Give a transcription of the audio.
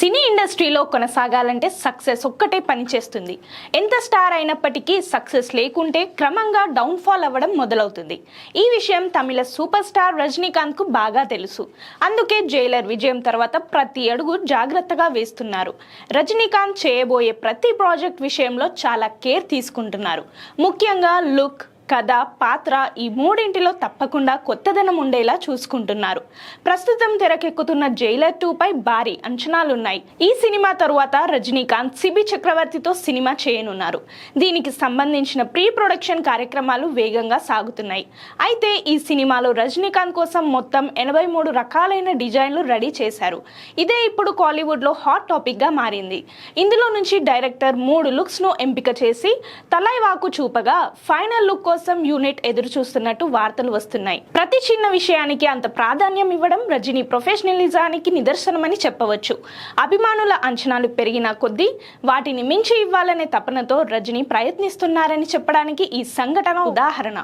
సినీ ఇండస్ట్రీలో కొనసాగాలంటే సక్సెస్ ఒక్కటే పనిచేస్తుంది. ఎంత స్టార్ అయినప్పటికీ సక్సెస్ లేకుంటే క్రమంగా డౌన్ఫాల్ అవ్వడం మొదలవుతుంది. ఈ విషయం తమిళ సూపర్ స్టార్ రజనీకాంత్ కు బాగా తెలుసు. అందుకే జైలర్ విజయం తర్వాత ప్రతి అడుగు జాగ్రత్తగా వేస్తున్నారు. రజనీకాంత్ చేయబోయే ప్రతి ప్రాజెక్ట్ విషయంలో చాలా కేర్ తీసుకుంటున్నారు. ముఖ్యంగా లుక్, కథ, పాత్ర ఈ మూడింటిలో తప్పకుండా కొత్తదనం ఉండేలా చూసుకుంటున్నారు. ప్రస్తుతం తెరకెక్కుతున్న జైలర్ 2 పై భారీ అంచనాలున్నాయి. ఈ సినిమా తరువాత రజనీకాంత్ సిబి చక్రవర్తితో సినిమా చేయనున్నారు. దీనికి సంబంధించిన ప్రీ ప్రొడక్షన్ కార్యక్రమాలు వేగంగా సాగుతున్నాయి. అయితే ఈ సినిమాలో రజనీకాంత్ కోసం మొత్తం 83 రకాలైన డిజైన్లు రెడీ చేశారు. ఇదే ఇప్పుడు కాలీవుడ్ లో హాట్ టాపిక్ గా మారింది. ఇందులో నుంచి డైరెక్టర్ 3 లుక్స్ ను ఎంపిక చేసి తలైవాకు చూపగా ఫైనల్ లుక్ కోసం యూనిట్ ఎదురు చూస్తున్నట్టు వార్తలు వస్తున్నాయి. ప్రతి చిన్న విషయానికి అంత ప్రాధాన్యం ఇవ్వడం రజనీ ప్రొఫెషనలిజానికి నిదర్శనమని చెప్పవచ్చు. అభిమానుల అంచనాలు పెరిగిన కొద్దీ వాటిని మించి ఇవ్వాలనే తపనతో రజనీ ప్రయత్నిస్తున్నారని చెప్పడానికి ఈ సంఘటన ఉదాహరణ.